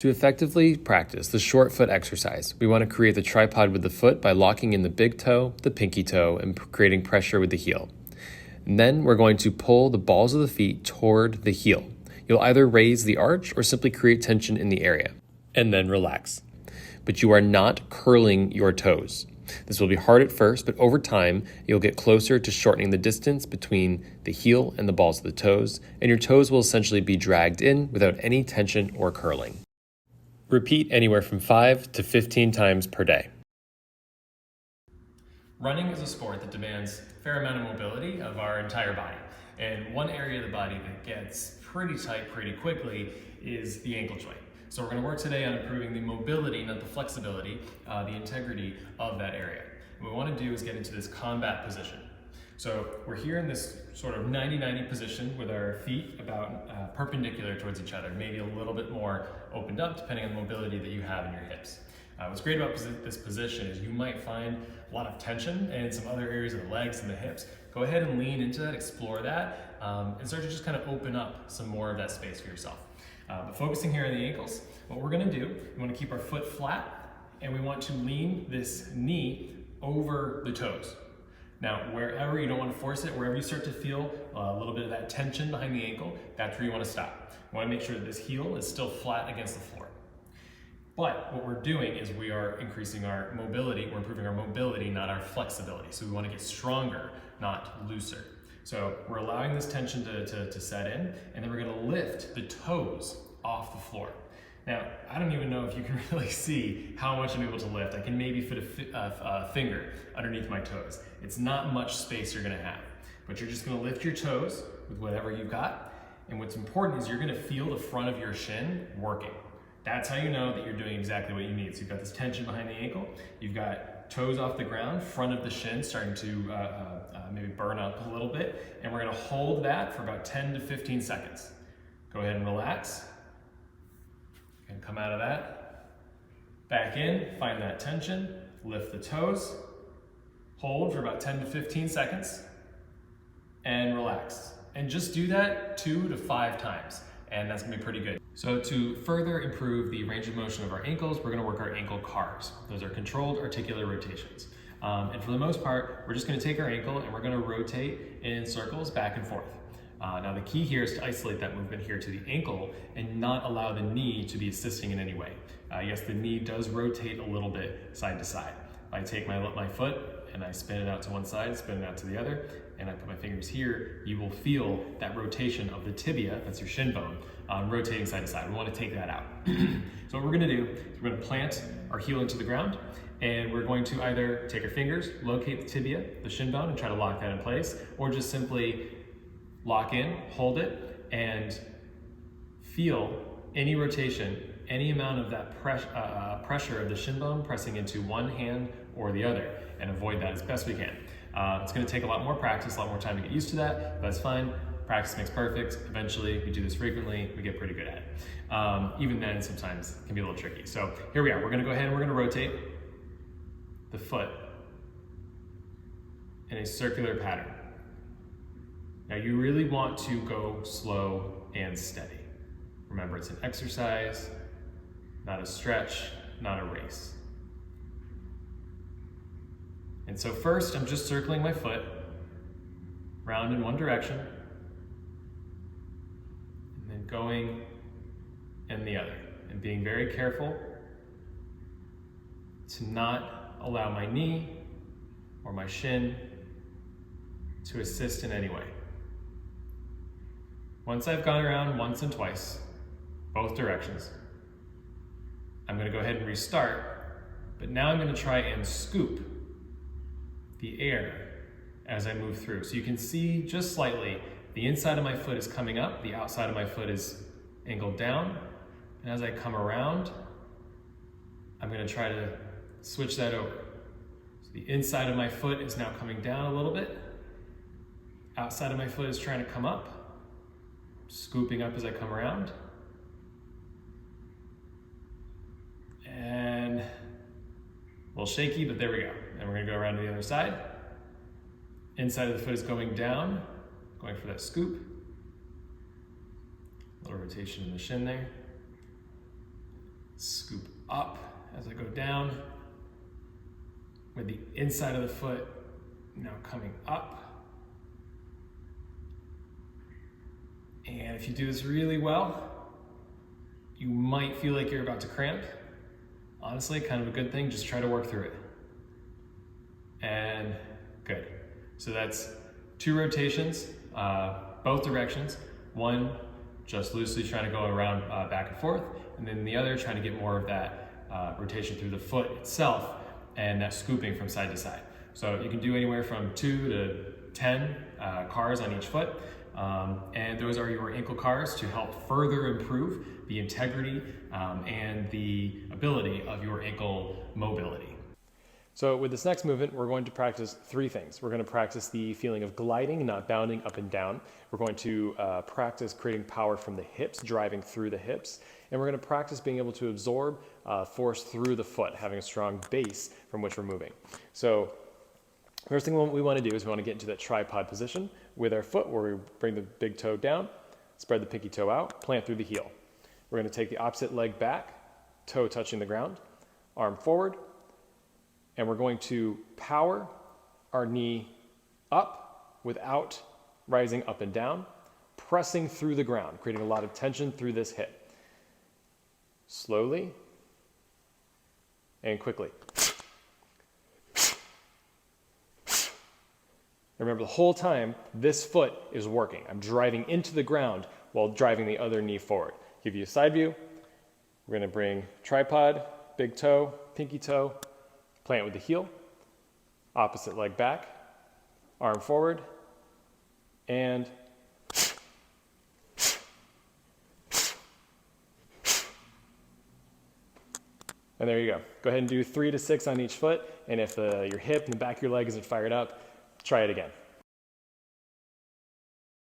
To effectively practice the short foot exercise, we want to create the tripod with the foot by locking in the big toe, the pinky toe, and creating pressure with the heel. And then we're going to pull the balls of the feet toward the heel. You'll either raise the arch or simply create tension in the area, and then relax. But you are not curling your toes. This will be hard at first, but over time, you'll get closer to shortening the distance between the heel and the balls of the toes, and your toes will essentially be dragged in without any tension or curling. Repeat anywhere from 5 to 15 times per day. Running is a sport that demands a fair amount of mobility of our entire body. And one area of the body that gets pretty tight pretty quickly is the ankle joint. So we're going to work today on improving the mobility, not the flexibility, the integrity of that area. What we want to do is get into this combat position. So we're here in this sort of 90-90 position with our feet about perpendicular towards each other, maybe a little bit more opened up depending on the mobility that you have in your hips. What's great about this position is you might find a lot of tension in some other areas of the legs and the hips. Go ahead and lean into that, explore that, and start to just kind of open up some more of that space for yourself. But focusing here on the ankles, what we're going to do, we want to keep our foot flat, and we want to lean this knee over the toes. Now, wherever you don't want to force it, wherever you start to feel a little bit of that tension behind the ankle, that's where you want to stop. You want to make sure that this heel is still flat against the floor. But what we're doing is we are increasing our mobility, we're improving our mobility, not our flexibility. So we want to get stronger, not looser. So we're allowing this tension to set in, and then we're going to lift the toes off the floor. Now, I don't even know if you can really see how much I'm able to lift. I can maybe fit a finger underneath my toes. It's not much space you're gonna have, but you're just gonna lift your toes with whatever you've got. And what's important is you're gonna feel the front of your shin working. That's how you know that you're doing exactly what you need. So you've got this tension behind the ankle, you've got toes off the ground, front of the shin starting to maybe burn up a little bit, and we're gonna hold that for about 10 to 15 seconds. Go ahead and relax. And come out of that, back in, find that tension, lift the toes, hold for about 10 to 15 seconds, and relax. And just do that 2 to 5 times, and that's gonna be pretty good. So to further improve the range of motion of our ankles, we're gonna work our ankle cars. Those are controlled articular rotations. And for the most part, we're just gonna take our ankle and we're gonna rotate in circles back and forth. Now the key here is to isolate that movement here to the ankle and not allow the knee to be assisting in any way. Yes, the knee does rotate a little bit side to side. I take my foot and I spin it out to one side, spin it out to the other, and I put my fingers here, you will feel that rotation of the tibia, that's your shin bone, rotating side to side. We want to take that out. So what we're going to do is we're going to plant our heel into the ground, and we're going to either take our fingers, locate the tibia, the shin bone, and try to lock that in place, or just simply lock in, hold it, and feel any rotation, any amount of that pressure of the shin bone pressing into one hand or the other, and avoid that as best we can. It's going to take a lot more practice, a lot more time to get used to that, but that's fine. Practice makes perfect. Eventually, we do this frequently, we get pretty good at it. Even then, sometimes it can be a little tricky. So here we are. We're going to go ahead and we're going to rotate the foot in a circular pattern. Now you really want to go slow and steady. Remember, it's an exercise, not a stretch, not a race. And so first, I'm just circling my foot round in one direction, and then going in the other, and being very careful to not allow my knee or my shin to assist in any way. Once I've gone around once and twice, both directions, I'm going to go ahead and restart, but now I'm going to try and scoop the air as I move through. So you can see just slightly, the inside of my foot is coming up, the outside of my foot is angled down, and as I come around, I'm going to try to switch that over. So the inside of my foot is now coming down a little bit, outside of my foot is trying to come up, scooping up as I come around. And a little shaky, but there we go. And we're gonna go around to the other side. Inside of the foot is going down, going for that scoop. A little rotation in the shin there. Scoop up as I go down, with the inside of the foot now coming up. And if you do this really well, you might feel like you're about to cramp. Honestly, kind of a good thing, just try to work through it. And good. So that's 2 rotations, both directions. One, just loosely trying to go around back and forth, and then the other trying to get more of that rotation through the foot itself and that scooping from side to side. So you can do anywhere from 2 to 10 cars on each foot. And those are your ankle cars to help further improve the integrity and the ability of your ankle mobility. So with this next movement, we're going to practice 3 things. We're going to practice the feeling of gliding, not bounding up and down. We're going to practice creating power from the hips, driving through the hips. And we're going to practice being able to absorb force through the foot, having a strong base from which we're moving. So first thing we want to do is we want to get into that tripod position with our foot, where we bring the big toe down, spread the pinky toe out, plant through the heel. We're going to take the opposite leg back, toe touching the ground, arm forward, and we're going to power our knee up without rising up and down, pressing through the ground, creating a lot of tension through this hip. Slowly and quickly. Remember, the whole time, this foot is working. I'm driving into the ground while driving the other knee forward. Give you a side view. We're going to bring tripod, big toe, pinky toe, plant with the heel, opposite leg back, arm forward, and there you go. Go ahead and do 3 to 6 on each foot, and if your hip and the back of your leg isn't fired up, try it again.